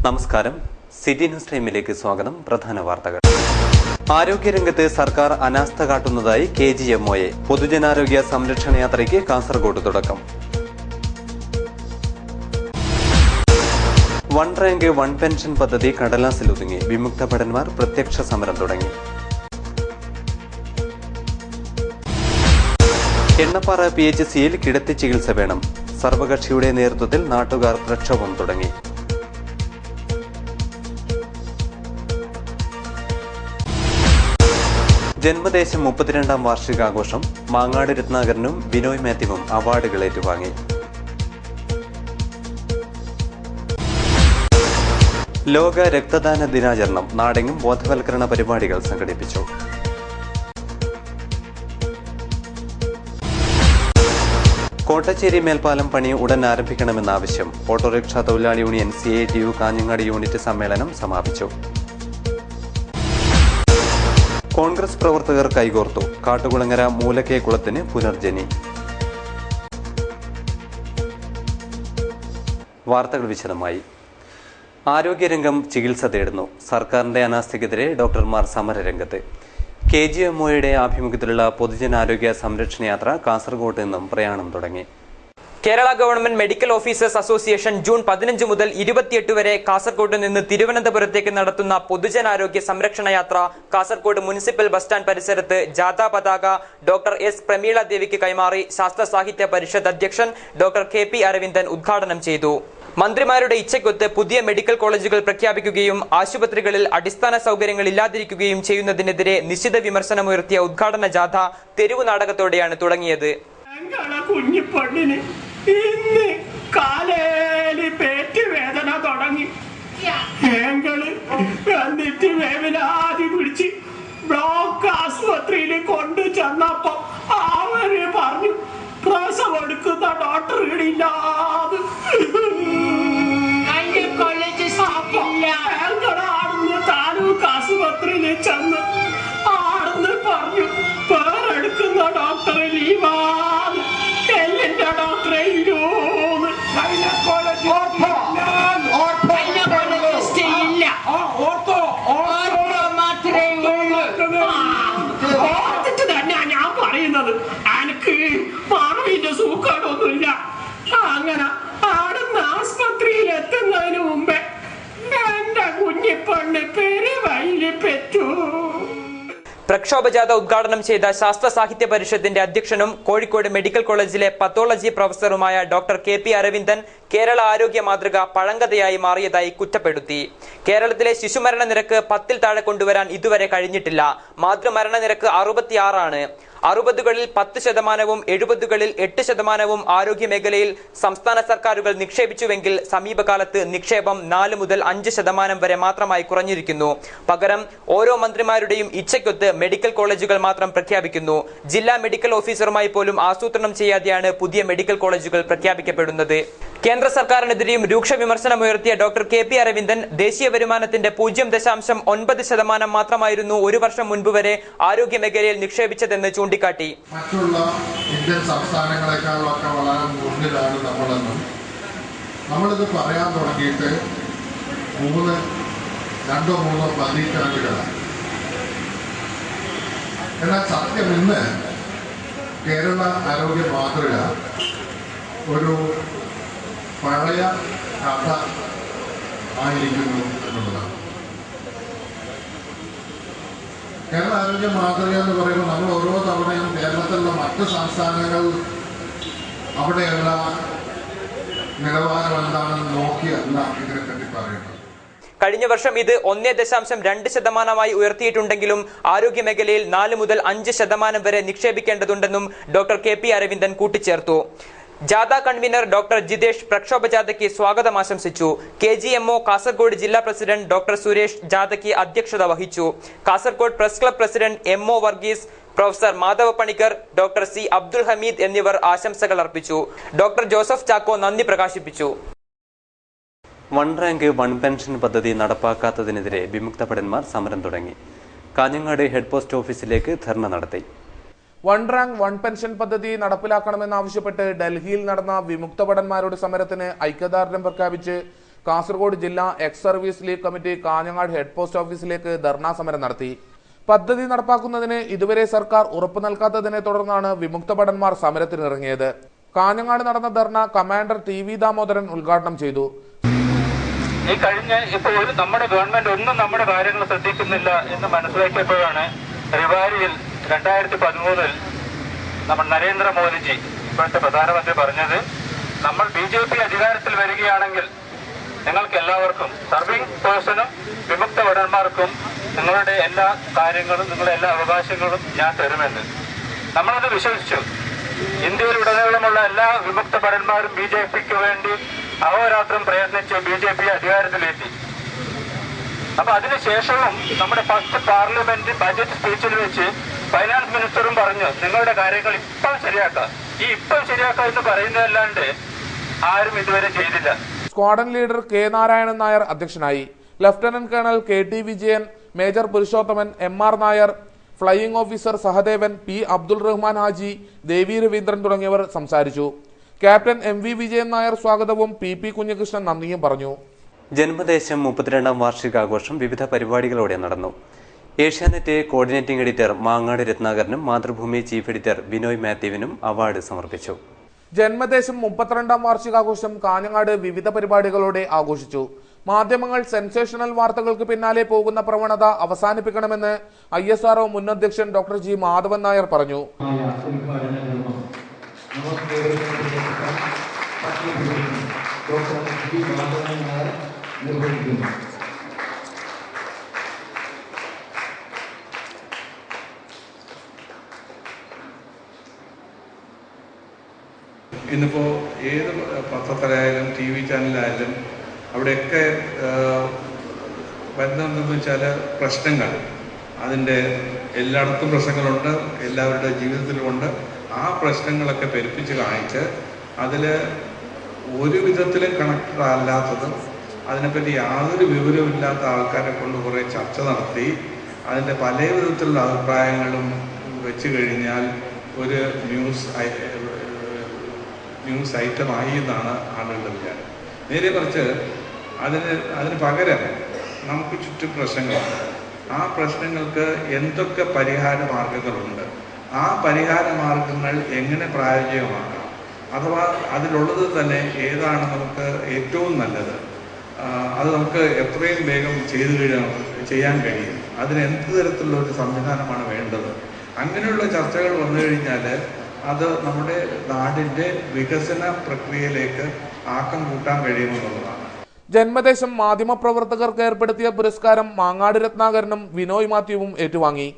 നമസ്കാരം, city news ടൈമിലേക്ക് സ്വാഗതം. പ്രധാന വാർത്തകൾ. ആരോഗ്യരംഗത്ത് സർക്കാർ അനാസ്ഥ കാട്ടുന്നതായി KGMOA. പൊതുജനാരോഗ്യ സംരക്ഷണ യാത്രയ്ക്ക് കാസർഗോഡ് തുടക്കം. വൺ റാങ്ക് വൺ പെൻഷൻ പദ്ധതി കടലാസിലൊതുങ്ങി. വിമുക്ത ഭടന്മാർ പ്രത്യക്ഷ സമരം തുടങ്ങി. എണ്ണപ്പാറ PHCയിൽ കിടത്തി ചികിത്സ വേണം. സർവകക്ഷിയുടെ നേതൃത്വത്തിൽ നാട്ടുകാർ പ്രക്ഷോഭം തുടങ്ങി. ജന്മദേശം 32ാം വാർഷികാഘോഷം. മാങ്ങാട് രത്നാകരനും ബിനോയ് മാത്യുവും അവാർഡുകൾ ഏറ്റുവാങ്ങി. ലോക രക്തദാന ദിനാചരണം. നാടെങ്ങും ബോധവൽക്കരണ പരിപാടികൾ സംഘടിപ്പിച്ചു. കോട്ടച്ചേരി മേൽപ്പാലം പണി ഉടൻ ആരംഭിക്കണമെന്ന ആവശ്യം. ഓട്ടോറിക്ഷ തൊഴിലാളി യൂണിയൻ CITU കാഞ്ഞങ്ങാട് യൂണിറ്റ് സമ്മേളനം സമാപിച്ചു. കോൺഗ്രസ് പ്രവർത്തകർ കൈകോർത്തു. കാട്ടുകുളങ്ങര മൂലക്കേക്കുളത്തിന് പുനർജനി. വാർത്തകൾ വിശദമായി. ആരോഗ്യരംഗം ചികിത്സ തേടുന്നു. സർക്കാരിന്റെ അനാസ്ഥയ്ക്കെതിരെ ഡോക്ടർമാർ സമരരംഗത്ത്. KGMOയുടെ ആഭിമുഖ്യത്തിലുള്ള പൊതുജനാരോഗ്യ സംരക്ഷണ യാത്ര കാസർഗോഡ് നിന്നും പ്രയാണം തുടങ്ങി. Kerala government medical officers association June 15 മുതൽ 28 വരെ കാസർഗോഡ് നിന്ന് തിരുവനന്തപുരത്തേക്ക് നടത്തുന്ന പൊതുജനാരോഗ്യ സംരക്ഷണ യാത്ര കാസർഗോഡ് മുനിസിപ്പൽ ബസ് സ്റ്റാൻഡ് പരിസരത്ത് ജാഥാ പതാക ഡോക്ടർ S. പ്രമീള ദേവിക്ക് കൈമാറി ശാസ്ത്ര സാഹിത്യ പരിഷത്ത് അധ്യക്ഷൻ ഡോക്ടർ KP അരവിന്ദൻ ഉദ്ഘാടനം ചെയ്തു. മന്ത്രിമാരുടെ ഇച്ഛയ്ക്കൊത്ത് പുതിയ മെഡിക്കൽ കോളേജുകൾ പ്രഖ്യാപിക്കുകയും ആശുപത്രികളിൽ അടിസ്ഥാന സൗകര്യങ്ങൾ ഇല്ലാതിരിക്കുകയും ചെയ്യുന്നതിനെതിരെ നിശിത വിമർശനമുയർത്തിയ ഉദ്ഘാടന ജാഥ തെരുവു നാടകത്തോടെയാണ് തുടങ്ങിയത്. കുഞ്ഞിപ്പണ്ണിന് ഇന്ന് കാലേലി പേറ്റ് വേദന തുടങ്ങി. എന്നിട്ട് വേവലാതി പിടിച്ച് ബ്ലോക്ക് ആശുപത്രിയിൽ കൊണ്ടു ചെന്നപ്പോ അവര് പറഞ്ഞു പ്രസവെടുക്കുന്ന ഡോക്ടർ ഇടില്ലാതെ. ആടുന്ന് താലൂക്ക് ആശുപത്രിയിൽ ചെന്ന് ആടുന്ന് പറഞ്ഞു പേരെടുക്കുന്ന ഡോക്ടർ ലീവാണ്, എല്ലിന്റെ ഡോക്ടറെ ഇല്ലോന്ന്. ഓർത്തിട്ട് തന്നെ ഞാൻ പറയുന്നത്. എനിക്ക് മാണവിന്റെ സൂക്കേടൊന്നുമില്ല. അങ്ങനെ ആടുന്ന് ആസ്പത്രിയിൽ എത്തുന്നതിന് മുമ്പേ എന്റെ കുഞ്ഞിപ്പണ്ണ് പെരുവയില് പെറ്റു. പ്രക്ഷോഭ ജാഥ ഉദ്ഘാടനം ചെയ്ത ശാസ്ത്ര സാഹിത്യ പരിഷത്തിന്റെ അധ്യക്ഷനും കോഴിക്കോട് മെഡിക്കൽ കോളേജിലെ പത്തോളജി പ്രൊഫസറുമായ ഡോക്ടർ KP അരവിന്ദൻ കേരള ആരോഗ്യ മാതൃക പഴങ്കഥയായി മാറിയതായി കുറ്റപ്പെടുത്തി. കേരളത്തിലെ ശിശുമരണ നിരക്ക് 10ൽ താഴെ കൊണ്ടുവരാൻ ഇതുവരെ കഴിഞ്ഞിട്ടില്ല. മാതൃമരണ നിരക്ക് 66 ആണ്. 60കളിൽ 10%, 70കളിൽ 8% ആരോഗ്യ മേഖലയിൽ സംസ്ഥാന സർക്കാരുകൾ നിക്ഷേപിച്ചുവെങ്കിൽ സമീപകാലത്ത് നിക്ഷേപം 4 മുതൽ 5% വരെ മാത്രമായി കുറഞ്ഞിരിക്കുന്നു. പകരം ഓരോ മന്ത്രിമാരുടെയും ഇച്ഛയ്ക്കൊത്ത് മെഡിക്കൽ കോളേജുകൾ മാത്രം പ്രഖ്യാപിക്കുന്നു. ജില്ലാ മെഡിക്കൽ ഓഫീസറുമായി പോലും ആസൂത്രണം ചെയ്യാതെയാണ് പുതിയ മെഡിക്കൽ കോളേജുകൾ പ്രഖ്യാപിക്കപ്പെടുന്നത്. കേന്ദ്ര സർക്കാരിനെതിരെയും രൂക്ഷ വിമർശനമുയർത്തിയ ഡോക്ടർ KP അരവിന്ദൻ ദേശീയ വരുമാനത്തിന്റെ 0.9% മാത്രമായിരുന്നു ഒരു വർഷം മുൻപ് വരെ ആരോഗ്യ മേഖലയിൽ നിക്ഷേപിച്ചതെന്ന് ചൂണ്ടിക്കാട്ടി. മറ്റുള്ള ഇന്ത്യൻ സംസ്ഥാനങ്ങളെക്കാളൊക്കെ വളരെ മുന്നിലാണ് നമ്മളെന്നും നമ്മളിത് പറയാൻ തുടങ്ങിയിട്ട് 2-3 പതിറ്റാണ്ടുകളാണ്. എന്നാൽ സത്യം ഇന്ന് കേരള ആരോഗ്യ മാതൃക ഒരു പഴയ കഥ ആയിരിക്കുന്നു എന്നുള്ളതാണ്. കേരള ആരോഗ്യ മാതൃക എന്ന് പറയുമ്പോൾ നമ്മൾ ഓരോ തവണയും കേരളത്തിലുള്ള മറ്റ് സംസ്ഥാനങ്ങൾ അവിടെയുള്ള നിലവാരം എന്താണെന്ന് നോക്കിയല്ല ഇതിനെപ്പറ്റി പറയുന്നത്. കഴിഞ്ഞ വർഷം ഇത് 1.2% ഉയർത്തിയിട്ടുണ്ടെങ്കിലും ആരോഗ്യ മേഖലയിൽ 4 മുതൽ 5% വരെ നിക്ഷേപിക്കേണ്ടതുണ്ടെന്നും ഡോക്ടർ KP അരവിന്ദൻ കൂട്ടിച്ചേർത്തു. ജാഥ കൺവീനർ ഡോക്ടർ ജിതേഷ് പ്രക്ഷോഭ ജാഥയ്ക്ക് സ്വാഗതം ആശംസിച്ചു. KGMO കാസർഗോഡ് ജില്ലാ പ്രസിഡന്റ് ഡോക്ടർ സുരേഷ് ജാഥയ്ക്ക് അധ്യക്ഷത വഹിച്ചു. Kasaragod press club president MO Varghese, professor Madhava Panicker, doctor C Abdul Hameed എന്നിവർ ആശംസകൾ അർപ്പിച്ചു. ഡോക്ടർ ജോസഫ് ചാക്കോ നന്ദി പ്രകാശിപ്പിച്ചു. വൺ റാങ്ക് വൺ പെൻഷൻ പദ്ധതി നടപ്പാക്കാത്തതിനെതിരെ വിമുക്ത ഭടന്മാർ സമരം തുടങ്ങി. കാഞ്ഞങ്ങാട് ഹെഡ് പോസ്റ്റ് ഓഫീസിലേക്ക് ധർണ നടത്തി. വൺ റാങ്ക് വൺ പെൻഷൻ പദ്ധതി നടപ്പിലാക്കണമെന്നാവശ്യപ്പെട്ട് ഡൽഹിയിൽ നടന്ന വിമുക്ത ഭടന്മാരുടെ സമരത്തിന് ഐക്യദാർഢ്യം പ്രഖ്യാപിച്ച് കാസർഗോഡ് ജില്ലാ ex service league committee Kanhangad head post ഓഫീസിലേക്ക് ധർണാ സമരം നടത്തി. പദ്ധതി നടപ്പാക്കുന്നതിന് ഇതുവരെ സർക്കാർ ഉറപ്പു നൽകാത്തതിനെ തുടർന്നാണ് വിമുക്ത ഭടന്മാർ സമരത്തിനിറങ്ങിയത്. കാഞ്ഞങ്ങാട് നടന്ന ധർണ കമാൻഡർ TV ദാമോദരൻ ഉദ്ഘാടനം ചെയ്തു. ഈ കഴിഞ്ഞ ഇപ്പോൾ നമ്മുടെ ഗവൺമെന്റ് ഒന്നും നമ്മുടെ കാര്യങ്ങൾ ശ്രദ്ധിക്കുന്നില്ല എന്ന് മനസ്സിലാക്കിയപ്പോഴാണ് റിവാരിയിൽ 2013 നമ്മൾ നരേന്ദ്രമോദിജി ഇപ്പോഴത്തെ പ്രധാനമന്ത്രി പറഞ്ഞത്, നമ്മൾ BJP അധികാരത്തിൽ വരികയാണെങ്കിൽ നിങ്ങൾക്ക് എല്ലാവർക്കും സർവിംഗ് പേഴ്സണും വിമുക്ത ഭടന്മാർക്കും നിങ്ങളുടെ എല്ലാ കാര്യങ്ങളും നിങ്ങളുടെ എല്ലാ അവകാശങ്ങളും ഞാൻ തരുമെന്ന്. നമ്മളത് വിശ്വസിച്ചു. ഇന്ത്യയിലുടനീളമുള്ള എല്ലാ വിമുക്ത ഭടന്മാരും BJPക്ക് വേണ്ടി അഹോരാത്രം പ്രയത്നിച്ച് BJP അധികാരത്തിലെത്തി. അപ്പൊ അതിനുശേഷവും നമ്മുടെ ഫസ്റ്റ് പാർലമെന്റ് ബജറ്റ് സ്പീച്ചിൽ വെച്ച് ഫൈനാൻസ് മിനിസ്റ്ററും പറഞ്ഞു നിങ്ങളുടെ കാര്യങ്ങൾ ഇപ്പം ശരിയാക്കാം. ഈ ഇപ്പം ശരിയാക്കാം എന്ന് പറയുന്നതല്ലാണ്ട് ആരും ഇതുവരെ ചെയ്തില്ല. Squadron leader K Narayanan Nair അധ്യക്ഷനായി. Lieutenant colonel KT Vijayan, major Purushothaman, MR Nair, flying officer Sahadevan, P Abdul Rahman Haji, Devi Raveendran തുടങ്ങിയവർ സംസാരിച്ചു. ക്യാപ്റ്റൻ MV വിജയൻ നായർ സ്വാഗതവും PP കുഞ്ഞികൃഷ്ണൻ നന്ദിയും പറഞ്ഞു. ജന്മദേശം 32ാം വാർഷികാഘോഷം വിവിധ പരിപാടികളോടെ നടന്നു. ഏഷ്യാനെറ്റ് കോർഡിനേറ്റിംഗ് എഡിറ്റർ മാങ്ങാട് രത്നാകരനും മാതൃഭൂമി ചീഫ് എഡിറ്റർ ബിനോയ് മാത്യുവിനും അവാർഡ് സമർപ്പിച്ചു. ജന്മദേശം 32ാം വാർഷികാഘോഷം കാഞ്ഞങ്ങാട് വിവിധ പരിപാടികളോടെ ആഘോഷിച്ചു. മാധ്യമങ്ങൾ സെൻസേഷണൽ വാർത്തകൾക്ക് പിന്നാലെ പോകുന്ന പ്രവണത അവസാനിപ്പിക്കണമെന്ന് ISRO മുൻ അധ്യക്ഷൻ ഡോക്ടർ G മാധവൻ നായർ പറഞ്ഞു. ഇന്നിപ്പോൾ ഏത് പത്രത്തിലായാലും TV ചാനലായാലും അവിടെയൊക്കെ വരുന്നതെന്ന് വെച്ചാൽ പ്രശ്നങ്ങൾ, അതിൻ്റെ എല്ലായിടത്തും പ്രശ്നങ്ങളുണ്ട്, എല്ലാവരുടെ ജീവിതത്തിലുമുണ്ട്. ആ പ്രശ്നങ്ങളൊക്കെ പെരുപ്പിച്ച് കാണിച്ച് അതിൽ ഒരു വിധത്തിലും കണക്റ്റഡ് അല്ലാത്തതും അതിനെപ്പറ്റി യാതൊരു വിവരവുമില്ലാത്ത ആൾക്കാരെ കൊണ്ട് കുറേ ചർച്ച നടത്തി അതിൻ്റെ പല വിധത്തിലുള്ള അഭിപ്രായങ്ങളും വെച്ച് കഴിഞ്ഞാൽ ഒരു ന്യൂസ് ഐറ്റമായി എന്നാണ് ആളുകളുടെ വിചാരം. നേരെ മറിച്ച് അതിന് പകരം നമുക്ക് ചുറ്റും പ്രശ്നങ്ങളുണ്ട്. ആ പ്രശ്നങ്ങൾക്ക് എന്തൊക്കെ പരിഹാര മാർഗങ്ങളുണ്ട്, ആ പരിഹാര മാർഗങ്ങൾ എങ്ങനെ പ്രായോഗികമാക്കാം, അഥവാ അതിലുള്ളത് തന്നെ ഏതാണ് നമുക്ക് ഏറ്റവും നല്ലത്, അത് നമുക്ക് എത്രയും വേഗം ചെയ്യാൻ കഴിയും, അതിന് എന്ത് തരത്തിലുള്ള ഒരു സംവിധാനമാണ് വേണ്ടത്. അങ്ങനെയുള്ള ചർച്ചകൾ വന്നു കഴിഞ്ഞാൽ അത് നമ്മുടെ നാടിൻ്റെ വികസന പ്രക്രിയയിലേക്ക് ആക്കം കൂട്ടാൻ കഴിയുമെന്നുള്ളതാണ്. ജന്മദേശം മാധ്യമപ്രവർത്തകർക്ക് ഏർപ്പെടുത്തിയ പുരസ്കാരം മാങ്ങാട് രത്നാകരനും ബിനോയ് മാത്യുവും ഏറ്റുവാങ്ങി.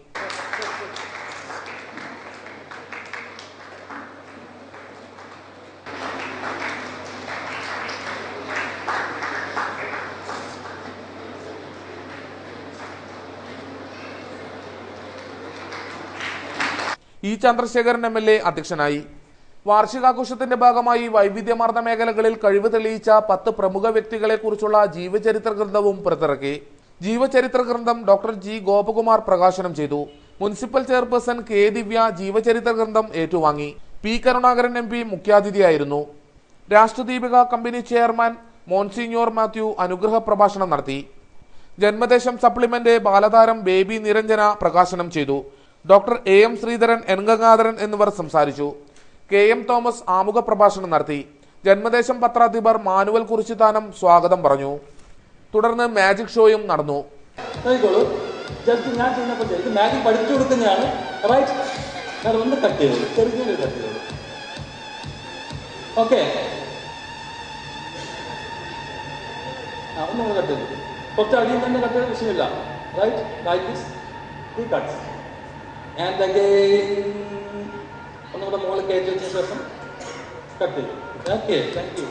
E ചന്ദ്രശേഖരൻ MLA അധ്യക്ഷനായി. വാർഷികാഘോഷത്തിന്റെ ഭാഗമായി വൈവിധ്യമാർന്ന മേഖലകളിൽ കഴിവ് തെളിയിച്ച 10 പ്രമുഖ വ്യക്തികളെ കുറിച്ചുള്ള ജീവചരിത്ര ഗ്രന്ഥവും പുറത്തിറക്കി. ജീവചരിത്ര ഗ്രന്ഥം ഡോക്ടർ G ഗോപകുമാർ പ്രകാശനം ചെയ്തു. മുനിസിപ്പൽ ചെയർപേഴ്സൺ K ദിവ്യ ജീവചരിത്ര ഗ്രന്ഥം ഏറ്റുവാങ്ങി. P കരുണാകരൻ MP മുഖ്യാതിഥിയായിരുന്നു. Rashtradeepika company chairman monsignor Mathew അനുഗ്രഹ പ്രഭാഷണം നടത്തി. ജന്മദേശം സപ്ലിമെന്റ് ബാലതാരം ബേബി നിരഞ്ജന പ്രകാശനം ചെയ്തു. Doctor AM Sreedharan, N Gangadharan എന്നിവർ സംസാരിച്ചു. KM തോമസ് ആമുഖ പ്രഭാഷണം നടത്തി. ജന്മദേശം പത്രാധിപർ മാനുവൽ കുറിച്ചിത്താനം സ്വാഗതം പറഞ്ഞു. തുടർന്ന് മാജിക് ഷോയും നടന്നു. മാജിക് പഠിച്ചു കൊടുക്കുന്നതാണ്. ഒന്ന് കട്ട് ചെയ്തോളൂ, ചെറിയൊരു കട്ട് ചെയ്തോളൂ. ഓക്കെ, ഒന്നും കട്ട് ചെയ്തു, കുറച്ച് അടിയിൽ തന്നെ കട്ട് ചെയ്ത വിഷയമില്ല. Right, like this 3 cuts and again ഒന്നുകൂടെ മുകളിൽ കയറ്റി വെച്ച ശേഷം കട്ട് ചെയ്തു. Okay, thank you.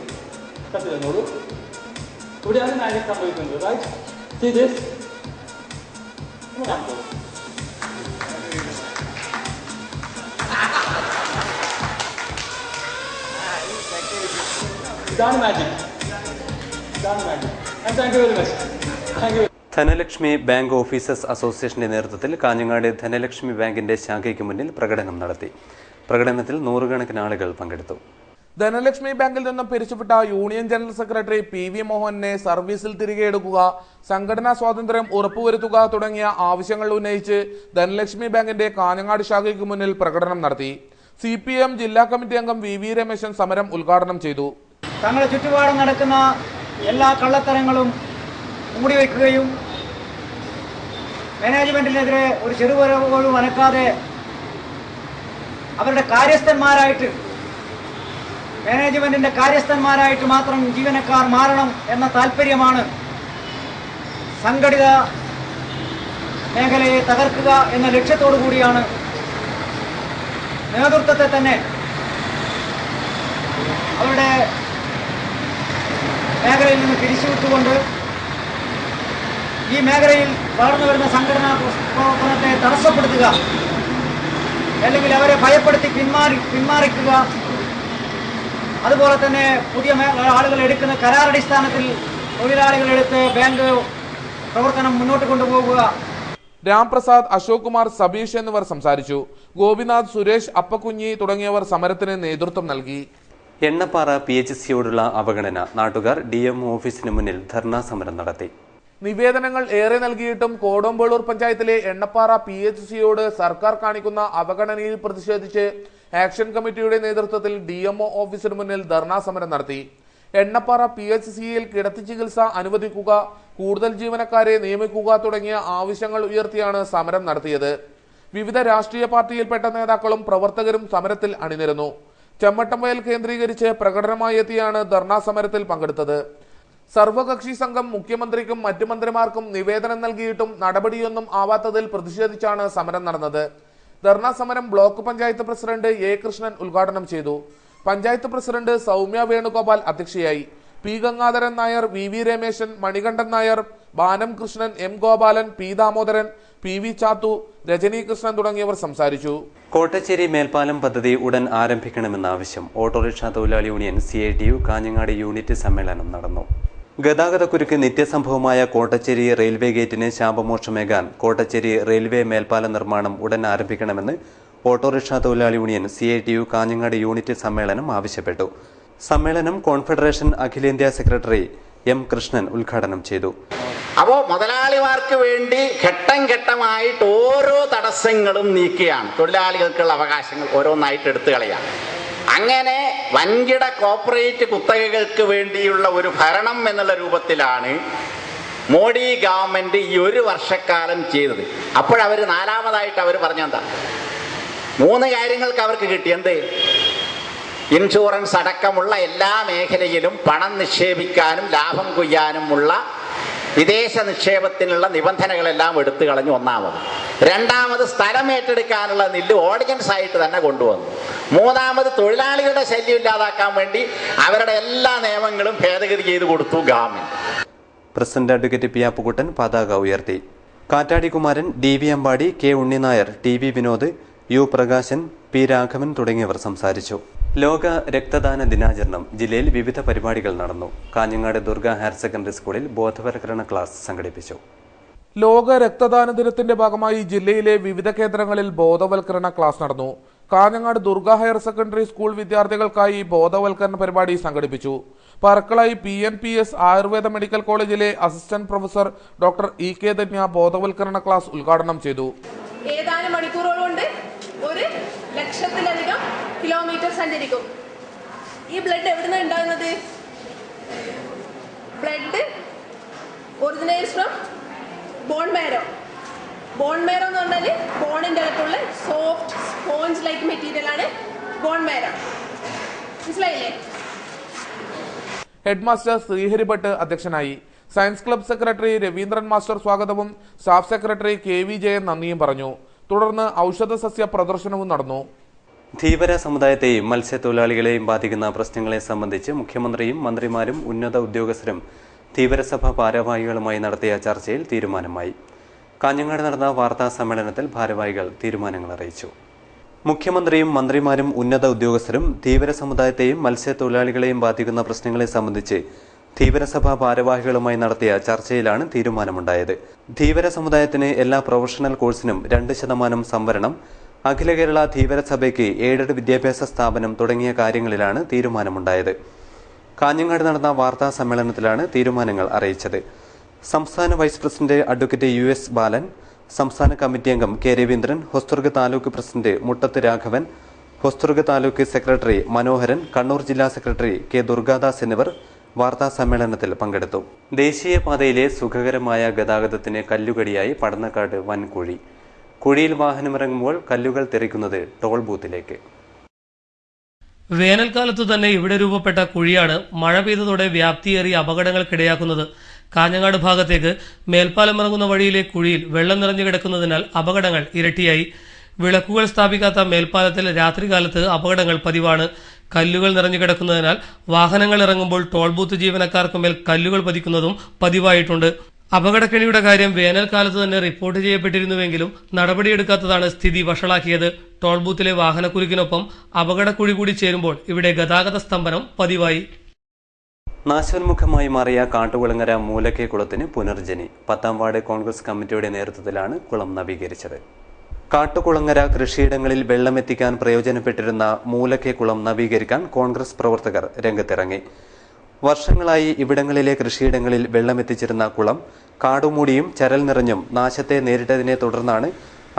കട്ട് ചെയ്തോളൂ. ഇവിടെയാണ് മാജിക് സംഭവിക്കുന്നത്. Right, see this. ഇതാണ് magic. Thank you very much. Thank you. Dhanalakshmi bank officers അസോസിയേഷന്റെ നേതൃത്വത്തിൽ കാഞ്ഞങ്ങാട് ധനലക്ഷ്മി ബാങ്കിന്റെ ശാഖയ്ക്ക് മുന്നിൽ പ്രകടനം നടത്തി. പ്രകടനത്തിൽ നൂറുകണക്കിന് ആളുകൾ പങ്കെടുത്തു. ധനലക്ഷ്മി ബാങ്കിൽ നിന്നും പിരിച്ചുവിട്ട യൂണിയൻ ജനറൽ സെക്രട്ടറി PV മോഹനെ സർവീസിൽ തിരികെ എടുക്കുക, സംഘടനാ സ്വാതന്ത്ര്യം ഉറപ്പുവരുത്തുക തുടങ്ങിയ ആവശ്യങ്ങൾ ഉന്നയിച്ച് ധനലക്ഷ്മി ബാങ്കിന്റെ കാഞ്ഞങ്ങാട് ശാഖയ്ക്ക് മുന്നിൽ പ്രകടനം നടത്തി. CPM ജില്ലാ കമ്മിറ്റി അംഗം VV രമേശൻ സമരം ഉദ്ഘാടനം ചെയ്തു. തങ്ങളുടെ ചുറ്റുപാടും നടക്കുന്ന എല്ലാ കള്ളത്തരങ്ങളും മൂടിവെക്കുകയും മാനേജ്മെന്റിനെതിരെ ഒരു ചെറുപുര പോലും അനക്കാതെ അവരുടെ കാര്യസ്ഥന്മാരായിട്ട്, മാനേജ്മെന്റിന്റെ കാര്യസ്ഥന്മാരായിട്ട് മാത്രം ജീവനക്കാർ മാറണം എന്ന താല്പര്യമാണ് സംഘടിത മേഖലയെ തകർക്കുക എന്ന ലക്ഷ്യത്തോടു കൂടിയാണ് നേതൃത്വത്തെ തന്നെ അവരുടെ മേഖലയിൽ നിന്ന് പിരിച്ചുവിട്ടുകൊണ്ട് ഈ മേഖലയിൽ വളർന്നു വരുന്ന സംഘടനാ പ്രവർത്തനത്തെ തടസ്സപ്പെടുത്തുക, അല്ലെങ്കിൽ അവരെ ഭയപ്പെടുത്തി പിന്മാറിക്കുക, അതുപോലെ തന്നെ പുതിയ ആളുകൾ എടുക്കുന്ന കരാറടിസ്ഥാനത്തിൽ തൊഴിലാളികളെടുത്ത് ബാങ്ക് പ്രവർത്തനം മുന്നോട്ട് കൊണ്ടുപോകുക. രാംപ്രസാദ്, അശോക് കുമാർ, സബീഷ് എന്നിവർ സംസാരിച്ചു. ഗോപിനാഥ്, സുരേഷ്, അപ്പക്കുഞ്ഞി തുടങ്ങിയവർ സമരത്തിന് നേതൃത്വം നൽകി. എണ്ണപ്പാറ PHCയോടുള്ള അവഗണന നാട്ടുകാർ DMO ഓഫീസിന് മുന്നിൽ ധർണാ സമരം നടത്തി. നിവേദനങ്ങൾ ഏറെ നൽകിയിട്ടും കോടോമ്പേളൂർ പഞ്ചായത്തിലെ എണ്ണപ്പാറ PHCയോട് സർക്കാർ കാണിക്കുന്ന അവഗണനയിൽ പ്രതിഷേധിച്ച് ആക്ഷൻ കമ്മിറ്റിയുടെ നേതൃത്വത്തിൽ DMO ഓഫീസിന് മുന്നിൽ ധർണാ സമരം നടത്തി. എണ്ണപ്പാറ PHCയിൽ കിടത്തി ചികിത്സ അനുവദിക്കുക, കൂടുതൽ ജീവനക്കാരെ നിയമിക്കുക തുടങ്ങിയ ആവശ്യങ്ങൾ ഉയർത്തിയാണ് സമരം നടത്തിയത്. വിവിധ രാഷ്ട്രീയ പാർട്ടിയിൽപ്പെട്ട നേതാക്കളും പ്രവർത്തകരും സമരത്തിൽ അണിനിരന്നു. ചെമ്മട്ടംവയൽ കേന്ദ്രീകരിച്ച് പ്രകടനമായി എത്തിയാണ് ധർണാ സമരത്തിൽ പങ്കെടുത്തത്. സർവകക്ഷി സംഘം മുഖ്യമന്ത്രിക്കും മറ്റു മന്ത്രിമാർക്കും നിവേദനം നൽകിയിട്ടും നടപടിയൊന്നും ആവാത്തതിൽ പ്രതിഷേധിച്ചാണ് സമരം നടന്നത്. ധർണാ സമരം block panchayat president A Krishnan ഉദ്ഘാടനം ചെയ്തു. പഞ്ചായത്ത് പ്രസിഡന്റ് സൗമ്യ വേണുഗോപാൽ അധ്യക്ഷയായി. P Gangadharan Nair, VV Rameshan, Manikandan Nair, ബാനം Krishnan, M Gopalan, P Damodaran, PV Chathu, Rajani Krishnan തുടങ്ങിയവർ സംസാരിച്ചു. കോട്ടച്ചേരി മേൽപ്പാലം പദ്ധതി ഉടൻ ആരംഭിക്കണമെന്ന ആവശ്യം ഓട്ടോറിക്ഷ തൊഴിലാളി യൂണിയൻ CITU കാഞ്ഞങ്ങാട് യൂണിറ്റ് സമ്മേളനം നടന്നു. ഗതാഗതക്കുരുക്ക് നിത്യസംഭവമായ കോട്ടച്ചേരി റെയിൽവേ ഗേറ്റിന് ശാപമോക്ഷമേകാൻ കോട്ടച്ചേരി റെയിൽവേ മേൽപ്പാല നിർമ്മാണം ഉടൻ ആരംഭിക്കണമെന്ന് ഓട്ടോറിക്ഷ തൊഴിലാളി യൂണിയൻ CITU കാഞ്ഞങ്ങാട് യൂണിറ്റ് സമ്മേളനം ആവശ്യപ്പെട്ടു. സമ്മേളനം കോൺഫെഡറേഷൻ അഖിലേന്ത്യാ സെക്രട്ടറി M കൃഷ്ണൻ ഉദ്ഘാടനം ചെയ്തു. അപ്പോൾ മുതലാളിമാർക്ക് വേണ്ടി ഘട്ടം ഘട്ടമായിട്ട് ഓരോ തടസ്സങ്ങളും നീക്കുകയാണ്. തൊഴിലാളികൾക്കുള്ള അവകാശങ്ങൾ ഓരോന്നായിട്ട് എടുത്തു കളയാണ്. അങ്ങനെ വൻകിട കോർപ്പറേറ്റ് കുത്തകകൾക്ക് വേണ്ടിയുള്ള ഒരു ഭരണം എന്നുള്ള രൂപത്തിലാണ് മോഡി ഗവൺമെന്റ് ഈ ഒരു വർഷക്കാലം ചെയ്തത്. അപ്പോഴവർ നാലാമതായിട്ട് അവർ പറഞ്ഞെന്താ, 3 കാര്യങ്ങൾക്ക് അവർക്ക് കിട്ടി. എന്ത്? ഇൻഷുറൻസ് അടക്കമുള്ള എല്ലാ മേഖലയിലും പണം നിക്ഷേപിക്കാനും ലാഭം കൊയ്യാനുമുള്ള വിദേശ നിക്ഷേപത്തിനുള്ള നിബന്ധനകളെല്ലാം എടുത്തു കളഞ്ഞു. ഒന്നാമത്. രണ്ടാമത്, സ്ഥലം ഏറ്റെടുക്കാനുള്ള നില്ല് ഓർഡിനൻസ് ആയിട്ട് തന്നെ കൊണ്ടുവന്നു. മൂന്നാമത്, തൊഴിലാളികളുടെ ശല്യം ഇല്ലാതാക്കാൻ വേണ്ടി അവരുടെ എല്ലാ നിയമങ്ങളും ഭേദഗതി ചെയ്തു കൊടുത്തു government. President advocate P Appukuttan പതാക ഉയർത്തി. കാറ്റാടി Kumaran, DV Ambadi, K Unninair, TV Vinod, U Prakashan, P Raghavan തുടങ്ങിയവർ സംസാരിച്ചു. ലോക രക്തദാന ദിനാചരണം ജില്ലയിൽ വിവിധ പരിപാടികൾ നടന്നു. കാഞ്ഞങ്ങാട് ദുർഗ ഹയർ സെക്കൻഡറി സ്കൂളിൽ ബോധവൽക്കരണ ക്ലാസ് സംഘടിപ്പിച്ചു. ലോക രക്തദാന ദിനത്തിന്റെ ഭാഗമായി ജില്ലയിലെ വിവിധ കേന്ദ്രങ്ങളിൽ ബോധവൽക്കരണ ക്ലാസ് നടന്നു. Kanhangad Durga higher secondary school വിദ്യാർത്ഥികൾക്കായി ബോധവൽക്കരണ പരിപാടി സംഘടിപ്പിച്ചു. പറക്കളായി PNPS ആയുർവേദ മെഡിക്കൽ കോളേജിലെ assistant professor doctor EK Dhanya ബോധവൽക്കരണ ക്ലാസ് ഉദ്ഘാടനം ചെയ്തു. ഏതാനും മണിക്കൂറുകൾ കൊണ്ട് 1,00,000-ലധികം കിലോമീറ്റർ സഞ്ചരിക്കും. ഈ ബ്ലഡ് എവിടുന്ന് ഉണ്ടാകുന്നത്? Blood originates from bone marrow. Bone marrow എന്ന് പറഞ്ഞാൽ ബോണിന്റെ അകത്തുള്ള സോഫ്റ്റ് സ്പോഞ്ച് ലൈക്ക് മെറ്റീരിയൽ ആണ് ബോൺ മാരോ. മനസ്സിലായില്ലേ? ഹെഡ് മാസ്റ്റർ ശ്രീഹരി ഭട്ട് അധ്യക്ഷനായി. Science club secretary Raveendran master സ്വാഗതവും സ്റ്റാഫ് സെക്രട്ടറി KV ജയൻ നന്ദിയും പറഞ്ഞു. തുടർന്ന് ഔഷധ സസ്യ പ്രദർശനവും നടന്നു. ധീവര സമുദായത്തെയും മത്സ്യത്തൊഴിലാളികളെയും ബാധിക്കുന്ന പ്രശ്നങ്ങളെ സംബന്ധിച്ച് മുഖ്യമന്ത്രിയും മന്ത്രിമാരും ഉന്നത ഉദ്യോഗസ്ഥരും ധീവരസഭ ഭാരവാഹികളുമായി നടത്തിയ ചർച്ചയിൽ തീരുമാനമായി. കാഞ്ഞങ്ങാട് നടന്ന വാർത്താ സമ്മേളനത്തിൽ ഭാരവാഹികൾ തീരുമാനങ്ങൾ അറിയിച്ചു. മുഖ്യമന്ത്രിയും മന്ത്രിമാരും ഉന്നത ഉദ്യോഗസ്ഥരും ധീവര സമുദായത്തെയും മത്സ്യത്തൊഴിലാളികളെയും ബാധിക്കുന്ന പ്രശ്നങ്ങളെ സംബന്ധിച്ച് ധീവരസഭാ ഭാരവാഹികളുമായി നടത്തിയ ചർച്ചയിലാണ് തീരുമാനമുണ്ടായത്. ധീവര സമുദായത്തിന് എല്ലാ പ്രൊഫഷണൽ കോഴ്സിനും 2% സംവരണം, അഖില കേരള ധീവരസഭയ്ക്ക് എയ്ഡഡ് വിദ്യാഭ്യാസ സ്ഥാപനം തുടങ്ങിയ കാര്യങ്ങളിലാണ് തീരുമാനമുണ്ടായത്. കാഞ്ഞങ്ങാട് നടന്ന വാർത്താ സമ്മേളനത്തിലാണ് തീരുമാനങ്ങൾ അറിയിച്ചത്. സംസ്ഥാന വൈസ് പ്രസിഡന്റ് അഡ്വക്കേറ്റ് US ബാലൻ, സംസ്ഥാന കമ്മിറ്റി അംഗം കെ രവീന്ദ്രൻ, ഹൊസ്ദുർഗ് താലൂക്ക് പ്രസിഡന്റ് മുട്ടത്ത് രാഘവൻ, ഹൊസ്ദുർഗ് താലൂക്ക് സെക്രട്ടറി മനോഹരൻ, കണ്ണൂർ ജില്ലാ സെക്രട്ടറി കെ ദുർഗാദാസ് എന്നിവർ വാർത്താ സമ്മേളനത്തിൽ പങ്കെടുത്തു. ദേശീയപാതയിലെ സുഖകരമായ ഗതാഗതത്തിന് കല്ലുകടിയായി പടന്നക്കാട് വൻകുഴി. കുഴിയിൽ വാഹനമിറങ്ങുമ്പോൾ കല്ലുകൾ തെറിക്കുന്നത് ടോൾ ബൂത്തിലേക്ക്. വേനൽക്കാലത്തു തന്നെ ഇവിടെ രൂപപ്പെട്ട കുഴിയാണ് മഴ പെയ്തതോടെ വ്യാപ്തിയേറിയ അപകടങ്ങൾക്കിടയാക്കുന്നത്. കാഞ്ഞങ്ങാട് ഭാഗത്തേക്ക് മേൽപ്പാലം ഇറങ്ങുന്ന വഴിയിലെ കുഴിയിൽ വെള്ളം നിറഞ്ഞു കിടക്കുന്നതിനാൽ അപകടങ്ങൾ ഇരട്ടിയായി. വിളക്കുകൾ സ്ഥാപിക്കാത്ത മേൽപ്പാലത്തിൽ രാത്രികാലത്ത് അപകടങ്ങൾ പതിവാണ്. കല്ലുകൾ നിറഞ്ഞു കിടക്കുന്നതിനാൽ വാഹനങ്ങൾ ഇറങ്ങുമ്പോൾ ടോൾ ബൂത്ത് ജീവനക്കാർക്കുമേൽ കല്ലുകൾ പതിക്കുന്നതും പതിവായിട്ടുണ്ട്. അപകടക്കെണിയുടെ കാര്യം വേനൽക്കാലത്ത് തന്നെ റിപ്പോർട്ട് ചെയ്യപ്പെട്ടിരുന്നുവെങ്കിലും നടപടിയെടുക്കാത്തതാണ് സ്ഥിതി വഷളാക്കിയത്. ടോൾ ബൂത്തിലെ വാഹനക്കുരുക്കിനൊപ്പം അപകടക്കുഴി കൂടി ചേരുമ്പോൾ ഇവിടെ ഗതാഗത സ്തംഭനം പതിവായി. നാശോന്മുഖമായി മാറിയ കാട്ടുകുളങ്ങര മൂലക്കെ കുളത്തിന് പുനർജനി. 10ാം വാർഡ് കോൺഗ്രസ് കമ്മിറ്റിയുടെ നേതൃത്വത്തിലാണ് കുളം നവീകരിച്ചത്. കാട്ടുകുളങ്ങര കൃഷിയിടങ്ങളിൽ വെള്ളമെത്തിക്കാൻ പ്രയോജനപ്പെട്ടിരുന്ന മൂലക്കെ കുളം നവീകരിക്കാൻ കോൺഗ്രസ് പ്രവർത്തകർ രംഗത്തിറങ്ങി. വർഷങ്ങളായി ഇവിടങ്ങളിലെ കൃഷിയിടങ്ങളിൽ വെള്ളമെത്തിച്ചിരുന്ന കുളം കാടുമൂടിയും ചരൽ നിറഞ്ഞും നാശത്തെ നേരിട്ടതിനെ തുടർന്നാണ്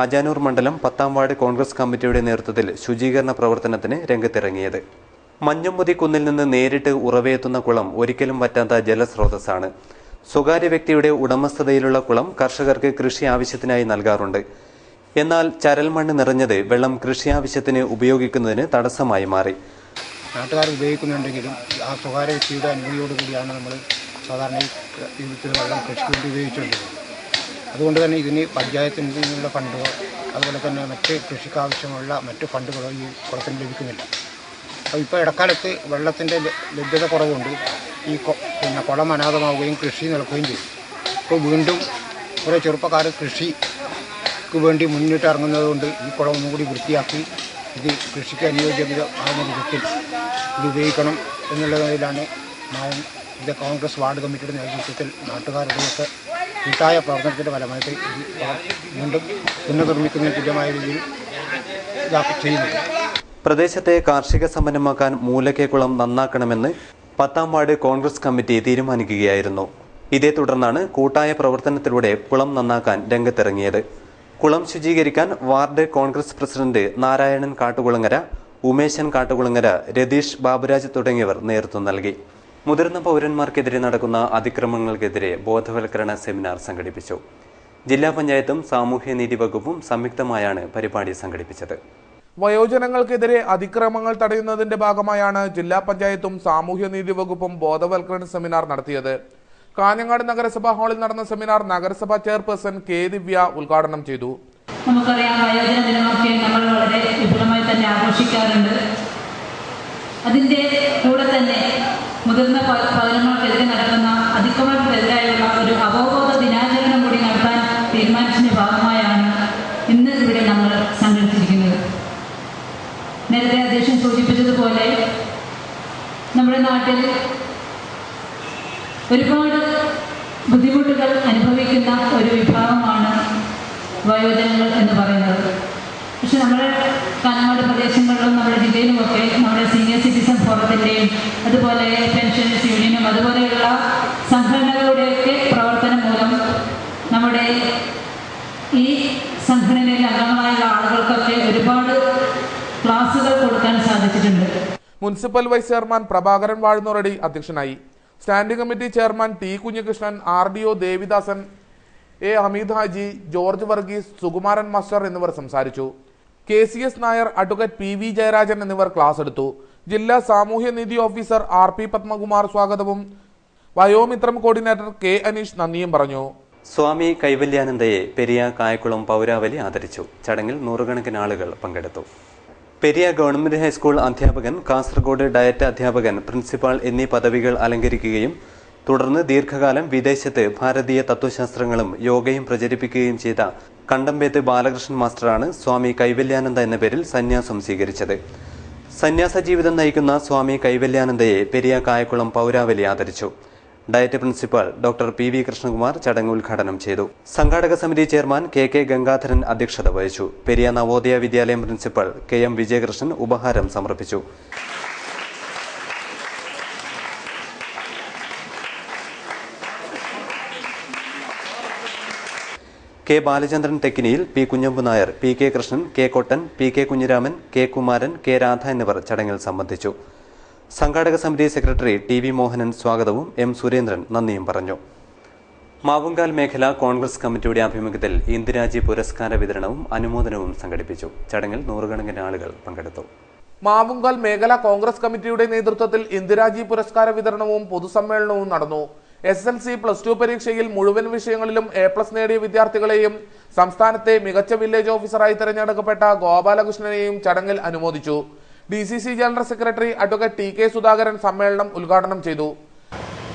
അജാനൂർ മണ്ഡലം 10ാം വാർഡ് കോൺഗ്രസ് കമ്മിറ്റിയുടെ നേതൃത്വത്തിൽ ശുചീകരണ പ്രവർത്തനത്തിന് രംഗത്തിറങ്ങിയത്. മഞ്ഞമ്പുതി കുന്നിൽ നിന്ന് നേരിട്ട് ഉറവയെത്തുന്ന കുളം ഒരിക്കലും വറ്റാത്ത ജലസ്രോതസ്സാണ്. സ്വകാര്യ വ്യക്തിയുടെ ഉടമസ്ഥതയിലുള്ള കുളം കർഷകർക്ക് കൃഷി ആവശ്യത്തിനായി നൽകാറുണ്ട്. എന്നാൽ ചരൽ മണ്ണ് നിറഞ്ഞത് വെള്ളം കൃഷി ആവശ്യത്തിന് ഉപയോഗിക്കുന്നതിന് തടസ്സമായി മാറി. നാട്ടുകാർ ഉപയോഗിക്കുന്നുണ്ടെങ്കിലും ആ സ്വകാര്യ വ്യക്തിയുടെ അനുമതിയോടുകൂടിയാണ് നമ്മൾ സാധാരണ ഈ വിധത്തിൽ വെള്ളം കൃഷിക്ക് വേണ്ടി ഉപയോഗിച്ചുകൊണ്ടിരുന്നത്. അതുകൊണ്ട് തന്നെ ഇതിന് പഞ്ചായത്തിൽ നിന്നുള്ള ഫണ്ടുകളോ അതുപോലെ തന്നെ മറ്റ് കൃഷിക്ക് ആവശ്യമുള്ള മറ്റ് ഫണ്ടുകളോ ഈ കുളത്തിന് ലഭിക്കുന്നില്ല. അപ്പോൾ ഇപ്പോൾ ഇടക്കാലത്ത് വെള്ളത്തിൻ്റെ ലഭ്യത കുറവുകൊണ്ട് ഈ കുളം അനാഥമാവുകയും കൃഷി നിൽക്കുകയും ചെയ്തു. ഇപ്പോൾ വീണ്ടും കുറേ ചെറുപ്പക്കാർ കൃഷിക്ക് വേണ്ടി മുന്നിട്ട് ഇറങ്ങുന്നതുകൊണ്ട് ഈ കുളം ഒന്നും കൂടി വൃത്തിയാക്കി ഇത് കൃഷിക്ക് അനുയോജ്യമാകുന്ന വിധത്തിൽ ഇത് ഉപയോഗിക്കണം എന്നുള്ളതിലാണ് ഇത് കോൺഗ്രസ് വാർഡ് കമ്മിറ്റിയുടെ നേതൃത്വത്തിൽ നാട്ടുകാരുടെയൊക്കെ കൂട്ടായ പ്രവർത്തനത്തിൻ്റെ ഫലമായിട്ട് വീണ്ടും പുനർനിർമ്മിക്കുന്നതിന് തുല്യമായ രീതിയിൽ ചെയ്യുന്നത്. പ്രദേശത്തെ കാർഷിക സമ്പന്നമാക്കാൻ മൂലക്കെ കുളം നന്നാക്കണമെന്ന് 10ാം വാർഡ് കോൺഗ്രസ് കമ്മിറ്റി തീരുമാനിക്കുകയായിരുന്നു. ഇതേ തുടർന്നാണ് കൂട്ടായ പ്രവർത്തനത്തിലൂടെ കുളം നന്നാക്കാൻ രംഗത്തിറങ്ങിയത്. കുളം ശുചീകരിക്കാൻ വാർഡ് കോൺഗ്രസ് പ്രസിഡന്റ് നാരായണൻ കാട്ടുകുളങ്ങര, ഉമേശൻ കാട്ടുകുളങ്ങര, രതീഷ് ബാബുരാജ് തുടങ്ങിയവർ നേതൃത്വം നൽകി. മുതിർന്ന പൗരന്മാർക്കെതിരെ നടക്കുന്ന അതിക്രമങ്ങൾക്കെതിരെ ബോധവൽക്കരണ സെമിനാർ സംഘടിപ്പിച്ചു. ജില്ലാ പഞ്ചായത്തും സാമൂഹ്യനീതി വകുപ്പും സംയുക്തമായാണ് പരിപാടി സംഘടിപ്പിച്ചത്. വയോജനങ്ങൾക്കെതിരെ അതിക്രമങ്ങൾ തടയുന്നതിന്റെ ഭാഗമായാണ് ജില്ലാ പഞ്ചായത്തും സാമൂഹ്യനീതി വകുപ്പും ബോധവൽക്കരണ സെമിനാർ നടത്തിയത്. കാഞ്ഞങ്ങാട് നഗരസഭാ ഹാളിൽ നടന്ന സെമിനാർ നഗരസഭാ ചെയർപേഴ്സൺ കെ ദിവ്യ ഉദ്ഘാടനം ചെയ്തു. നമുക്കറിയാം, വയോജന ദിനമൊക്കെ നമ്മൾ വളരെ വിപുലമായി തന്നെ ആഘോഷിക്കാറുണ്ട്. അതിൻ്റെ കൂടെ തന്നെ മുതിർന്ന പൗരന്മാർക്കെതിരെ നടക്കുന്ന അതിക്രമങ്ങൾക്കെതിരായുള്ള ഒരു അവബോധ ദിനാചരണം കൂടി നടത്താൻ തീരുമാനിച്ചതിന്റെ ഭാഗമായാണ് ഇന്ന് ഇവിടെ നമ്മൾ സംഘടിപ്പിച്ചിരിക്കുന്നത്. നേരത്തെ അധ്യക്ഷൻ സൂചിപ്പിച്ചതുപോലെ നമ്മുടെ നാട്ടിൽ ഒരുപാട് ബുദ്ധിമുട്ടുകൾ അനുഭവിക്കുന്ന ഒരു വിഭാഗമാണ് വയോജനങ്ങൾ എന്ന് പറയുന്നത്. പക്ഷെ നമ്മുടെ കാഞ്ഞങ്ങാട് പ്രദേശങ്ങളിലും നമ്മുടെ ജില്ലയിലുമൊക്കെ നമ്മുടെ സീനിയർ സിറ്റിസൺ ഫോറത്തിൻ്റെയും അതുപോലെ പെൻഷനേഴ്സ് യൂണിയനും അതുപോലെയുള്ള സംഘടനകളുടെയൊക്കെ പ്രവർത്തനം മൂലം നമ്മുടെ ഈ സംഘടനയിൽ അംഗങ്ങളായുള്ള ആളുകൾക്കൊക്കെ ഒരുപാട് ക്ലാസുകൾ കൊടുക്കാൻ സാധിച്ചിട്ടുണ്ട്. Municipal vice chairman Prabhakaran Vazhunnoradi അധ്യക്ഷനായി. Standing committee chairman T Kunhikrishnan, RDO Devidasan, A Hameed Haji, George Varghese, Sukumaran master എന്നിവർ സംസാരിച്ചു. KCS Nair, advocate PV Jayarajan എന്നിവർ ക്ലാസ് എടുത്തു. ജില്ലാ സാമൂഹ്യനീതി ഓഫീസർ RP പത്മകുമാർ സ്വാഗതവും വയോമിത്രം കോർഡിനേറ്റർ K അനീഷ് നന്ദിയും പറഞ്ഞു. സ്വാമി കൈവല്യാനന്ദയെ പെരിയ കായക്കുളം പൗരാവലി ആദരിച്ചു. ചടങ്ങിൽ നൂറുകണക്കിന് ആളുകൾ പങ്കെടുത്തു. പെരിയ ഗവൺമെന്റ് ഹൈസ്കൂൾ അധ്യാപകൻ, കാസർഗോഡ് ഡയറ്റ് അധ്യാപകൻ, പ്രിൻസിപ്പാൾ എന്നീ പദവികൾ അലങ്കരിക്കുകയും തുടർന്ന് ദീർഘകാലം വിദേശത്ത് ഭാരതീയ തത്വശാസ്ത്രങ്ങളും യോഗയും പ്രചരിപ്പിക്കുകയും ചെയ്ത കണ്ടമ്പേത്ത് ബാലകൃഷ്ണൻ മാസ്റ്ററാണ് സ്വാമി കൈവല്യാനന്ദ എന്ന പേരിൽ സന്യാസം സ്വീകരിച്ചത്. സന്യാസ ജീവിതം നയിക്കുന്ന സ്വാമി കൈവല്യാനന്ദയെ പെരിയ കായക്കുളം പൗരാവലി ആദരിച്ചു. Diet principal doctor PV. Krishnakumar ചടങ്ങ് ഉദ്ഘാടനം ചെയ്തു. സംഘാടക സമിതി ചെയർമാൻ കെ. ഗംഗാധരൻ അധ്യക്ഷത വഹിച്ചു. പെരിയ നവോദയ വിദ്യാലയം പ്രിൻസിപ്പൽ കെ.എം. വിജയകൃഷ്ണൻ ഉപഹാരം സമർപ്പിച്ചു. K. Balachandran Thekkiniyil, P. Kunhambu Nair, P. K. Krishnan, K. Kottan, P. K. Kunhiraman, K. Kumaran, K. Radha എന്നിവർ ചടങ്ങിൽ സംബന്ധിച്ചു. സംഘാടക സമിതി സെക്രട്ടറി ടി.വി. മോഹനൻ സ്വാഗതവും എം. സുരേന്ദ്രൻ നന്ദിയും പറഞ്ഞു. മാവുങ്കാൽ മേഖല കോൺഗ്രസ് കമ്മിറ്റിയുടെ ആഭിമുഖ്യത്തിൽ ഇന്ദിരാജി പുരസ്കാര വിതരണവും അനുമോദനവും സംഘടിപ്പിച്ചു. ചടങ്ങിൽ നൂറുകണക്കിന് ആളുകൾ പങ്കെടുത്തു. മാവുങ്കാൽ മേഖല കോൺഗ്രസ് കമ്മിറ്റിയുടെ നേതൃത്വത്തിൽ ഇന്ദിരാജി പുരസ്കാര വിതരണവും പൊതുസമ്മേളനവും നടന്നു. SSLC +2 പരീക്ഷയിൽ മുഴുവൻ വിഷയങ്ങളിലും A+ നേടിയ വിദ്യാർത്ഥികളെയും സംസ്ഥാനത്തെ മികച്ച വില്ലേജ് ഓഫീസറായി തെരഞ്ഞെടുക്കപ്പെട്ട ഗോപാലകൃഷ്ണനെയും ചടങ്ങിൽ അനുമോദിച്ചു. DCC general secretary advocate T. K. Sudhakaran സമ്മേളനം ഉദ്ഘാടനം ചെയ്തു.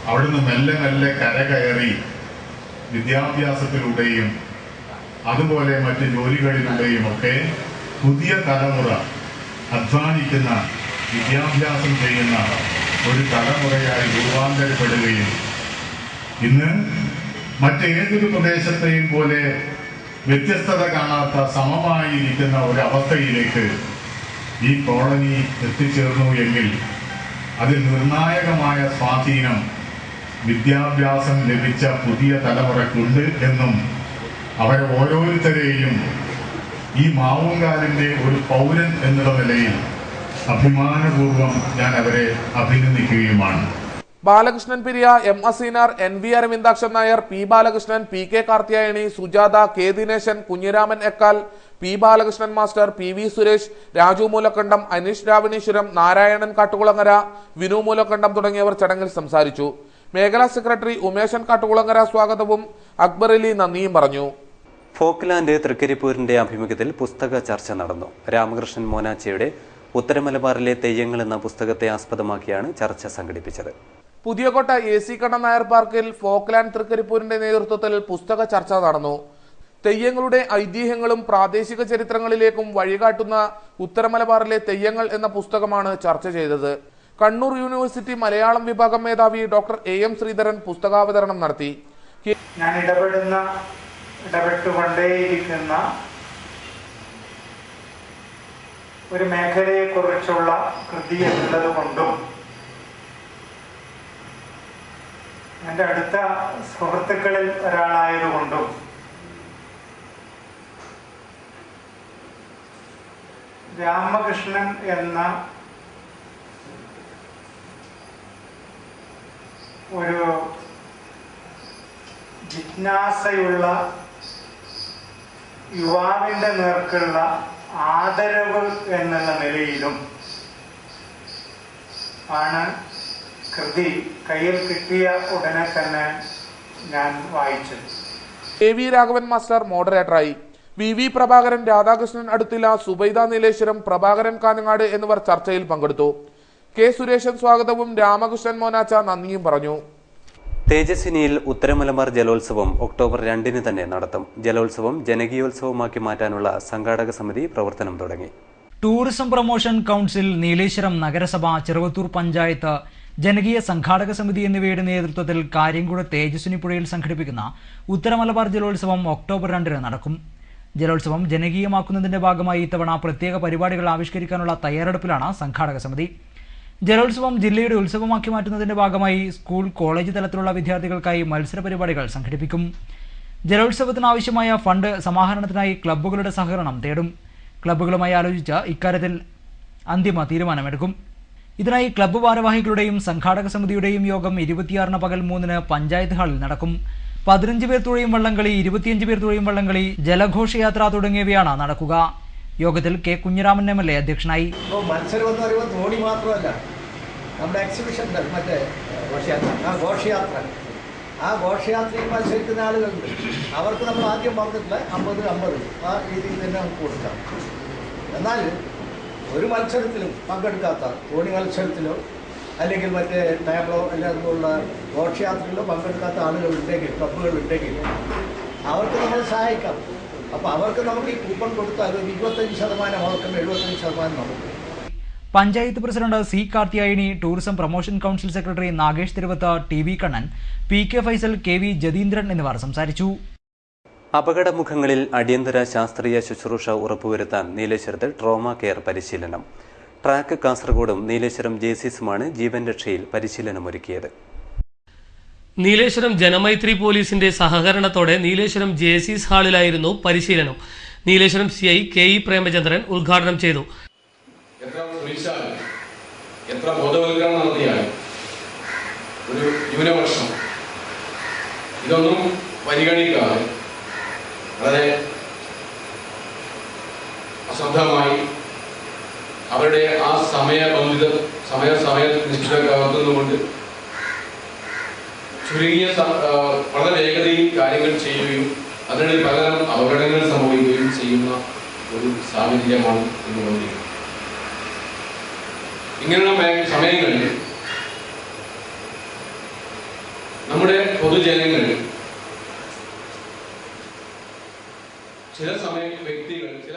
അവിടുന്ന് മെല്ലെ മെല്ലെ കരകയറി വിദ്യാഭ്യാസത്തിലൂടെയും അതുപോലെ മറ്റ് ജോലികളിലൂടെയും ഒക്കെ പുതിയ തലമുറ അധ്വാനിക്കുന്ന വിദ്യാഭ്യാസം ചെയ്യുന്ന ഒരു തലമുറയായി രൂപാന്തരപ്പെടുകയും ഇന്ന് മറ്റേതൊരു പ്രദേശത്തെയും പോലെ വ്യത്യസ്തത കാണാത്ത സമമായിരിക്കുന്ന ഒരവസ്ഥയിലേക്ക് ഈ കോളനി എത്തിച്ചേർന്നു എങ്കിൽ അതിൽ നിർണായകമായ സ്വാധീനം വിദ്യാഭ്യാസം ലഭിച്ച പുതിയ തലമുറയ്ക്കുണ്ട് എന്നും അവരെ ഓരോരുത്തരെയും ഈ മാവുങ്കാലിൻ്റെ ഒരു പൗരൻ എന്നുള്ള നിലയിൽ അഭിമാനപൂർവ്വം ഞാൻ അവരെ അഭിനന്ദിക്കുകയുമാണ്. Balakrishnan Periya, M. Aseenar, NV Aravindakshan Nair, P. Balakrishnan, P. K. Karthiyayani, Sujatha, K. Dineshan, Kunhiraman Ekkal, P. Balakrishnan master, PV. Suresh, Raju Moolakkandam, Aneesh Raveeswaram, Narayanan Kattukulangara, Vinu Moolakkandam തുടങ്ങിയവർ ചടങ്ങിൽ സംസാരിച്ചു. മേഖലാ സെക്രട്ടറി ഉമേശൻ കാട്ടുകുളങ്ങര സ്വാഗതവും അക്ബർ അലി നന്ദിയും പറഞ്ഞു. ഫോക്ലാൻഡ് തൃക്കരിപ്പൂരിന്റെ ആഭിമുഖ്യത്തിൽ പുസ്തക ചർച്ച നടന്നു. രാമകൃഷ്ണൻ മോനാച്ചയുടെ ഉത്തരമലബാറിലെ തെയ്യങ്ങൾ എന്ന പുസ്തകത്തെ ആസ്പദമാക്കിയാണ് ചർച്ച സംഘടിപ്പിച്ചത്. പുതിയകോട്ട AC കണ്ണൻ നായർ പാർക്കിൽ ഫോക്ലാൻഡ് തൃക്കരിപ്പൂരിന്റെ നേതൃത്വത്തിൽ പുസ്തക ചർച്ച നടന്നു. തെയ്യങ്ങളുടെ ഐതിഹ്യങ്ങളും പ്രാദേശിക ചരിത്രങ്ങളിലേക്കും വഴികാട്ടുന്ന ഉത്തരമലബാറിലെ തെയ്യങ്ങൾ എന്ന പുസ്തകമാണ് ചർച്ച ചെയ്തത്. കണ്ണൂർ യൂണിവേഴ്സിറ്റി മലയാളം വിഭാഗം മേധാവി ഡോക്ടർ AM ശ്രീധരൻ പുസ്തകാവതരണം നടത്തി. ഞാൻ ഇടപെട്ടുകൊണ്ടേയിരിക്കുന്ന ഒരു മേഖലയെക്കുറിച്ചുള്ള കൃതി എന്നുള്ളത് കൊണ്ടും എൻ്റെ അടുത്ത സുഹൃത്തുക്കളിൽ ഒരാളായതുകൊണ്ടും രാമകൃഷ്ണൻ എന്ന ഒരു ജിജ്ഞാസയുള്ള യുവാവിൻ്റെ നേർക്കുള്ള ആദരവ് എന്നുള്ള നിലയിലും ആണ് കൃതി കയ്യിൽ കിട്ടിയ ഉടനെ തന്നെ ഞാൻ വായിച്ചത്. A.V. രാഘവൻ മാസ്റ്റർ മോഡറേറ്ററായി. V.V. പ്രഭാകരൻ, രാധാകൃഷ്ണൻ അടുത്തില, സുബൈദ നീലേശ്വരം, പ്രഭാകരൻ കാഞ്ഞങ്ങാട് എന്നിവർ ചർച്ചയിൽ പങ്കെടുത്തു. K. സുരേഷൻ സ്വാഗതവും രാമകൃഷ്ണൻ മോനാച്ച നന്ദിയും പറഞ്ഞു. തേജസ്വിനിയിൽ ഉത്തരമലബാർ ജലോത്സവം ഒക്ടോബർ 2 തന്നെ നടത്തും. ജലോത്സവം ജനകീയോത്സവമാക്കി മാറ്റാനുള്ള സംഘാടക സമിതി പ്രവർത്തനം തുടങ്ങി. ടൂറിസം പ്രൊമോഷൻ കൗൺസിൽ, നീലേശ്വരം നഗരസഭ, ചെറുവത്തൂർ പഞ്ചായത്ത്, ജനകീയ സംഘാടക സമിതി എന്നിവയുടെ നേതൃത്വത്തിൽ കാര്യംകുഴ തേജസ്വിനി പുഴയിൽ സംഘടിപ്പിക്കുന്ന ഉത്തരമലബാർ ജലോത്സവം ഒക്ടോബർ 2 നടക്കും. ജലോത്സവം ജനകീയമാക്കുന്നതിന്റെ ഭാഗമായി ഇത്തവണ പ്രത്യേക പരിപാടികൾ ആവിഷ്കരിക്കാനുള്ള തയ്യാറെടുപ്പിലാണ് സംഘാടക സമിതി. ജലോത്സവം ജില്ലയുടെ ഉത്സവമാക്കി മാറ്റുന്നതിന്റെ ഭാഗമായി സ്കൂൾ, കോളേജ് തലത്തിലുള്ള വിദ്യാർത്ഥികൾക്കായി മത്സര പരിപാടികൾ സംഘടിപ്പിക്കും. ജലോത്സവത്തിനാവശ്യമായ ഫണ്ട് സമാഹരണത്തിനായി ക്ലബ്ബുകളുടെ സഹകരണം തേടും. ക്ലബ്ബുകളുമായി ആലോചിച്ച് ഇക്കാര്യത്തിൽ അന്തിമ തീരുമാനമെടുക്കും. ഇതിനായി ക്ലബ്ബ് ഭാരവാഹികളുടെയും സംഘാടക സമിതിയുടെയും യോഗം 26 പകൽ 3 പഞ്ചായത്ത് ഹാളിൽ നടക്കും. 15 പേർ തുഴയും വള്ളംകളി, 25 പേർ തുഴയും വള്ളംകളി, ജലഘോഷയാത്ര തുടങ്ങിയവയാണ് നടക്കുക. യോഗത്തിൽ കെ. കുഞ്ഞിരാമൻ MLA അധ്യക്ഷനായി. മത്സരം എന്ന് പറയുമ്പോൾ തോണി മാത്രമല്ല, നമ്മുടെ എക്സിബിഷൻ മറ്റേ ഘോഷയാത്ര, ആ ഘോഷയാത്രയിൽ മത്സരിക്കുന്ന ആളുകളുണ്ട്. അവർക്ക് നമ്മൾ ആദ്യം പറഞ്ഞിട്ടില്ല 50-50 ആ രീതിയിൽ തന്നെ നമുക്ക് കൊടുക്കാം. എന്നാൽ ഒരു മത്സരത്തിലും പങ്കെടുക്കാത്ത, തോണി മത്സരത്തിലോ അല്ലെങ്കിൽ മറ്റേ ടേബിളോ അല്ലെങ്കിൽ ഘോഷയാത്രയിലോ പങ്കെടുക്കാത്ത ആളുകളുണ്ടെങ്കിൽ, ക്ലബ്ബുകളുണ്ടെങ്കിൽ അവർക്ക് നമ്മൾ സഹായിക്കാം. അപ്പോൾ അവർക്ക് നമുക്ക് ഈ കൂപ്പൺ കൊടുത്താൽ 25% അവർക്കും 75% നമുക്ക്. Panchayat president C Karthiyayani, tourism promotion council secretary Nagesh Thiruvath, TV. Kannan, PK. Faisal, KV. Jatheendran എന്നിവർ സംസാരിച്ചു. അപകടമുഖങ്ങളിൽ അടിയന്തര ശാസ്ത്രീയ ശുശ്രൂഷ ഉറപ്പുവരുത്താൻ നീലേശ്വരത്തിൽ ട്രോമ കെയർ പരിശീലനം. ട്രാക്ക് കാസർഗോഡും നീലേശ്വരം ജെസിസുമാണ് ജീവൻ രക്ഷയിൽ പരിശീലനമൊരുക്കിയത്. നീലേശ്വരം ജനമൈത്രി പോലീസിന്റെ സഹകരണത്തോടെ നീലേശ്വരം ജെസിസ് ഹാളിലായിരുന്നു പരിശീലനം. നീലേശ്വരം CI KE പ്രേമചന്ദ്രൻ ഉദ്ഘാടനം ചെയ്തു. എത്ര ശ്രമിച്ചാലും എത്ര ബോധവൽക്കരണം നടത്തിയാലും ഒരു ന്യൂനപക്ഷം ഇതൊന്നും പരിഗണിക്കാതെ വളരെ അശ്രദ്ധമായി അവരുടെ ആ സമയ നിശ്ചിതമാകുന്നതുകൊണ്ട് ചുരുങ്ങിയ വളരെ വേഗതയിൽ കാര്യങ്ങൾ ചെയ്യുകയും അതിനിടയിൽ പലതരം അപകടങ്ങൾ സംഭവിക്കുകയും ചെയ്യുന്ന ഒരു സാഹചര്യമാണ് ഇന്നുള്ളത്. ഇങ്ങനെയുള്ള സമയങ്ങളിൽ നമ്മുടെ പൊതുജനങ്ങൾ ചില സമയങ്ങളിൽ വ്യക്തികൾ ചില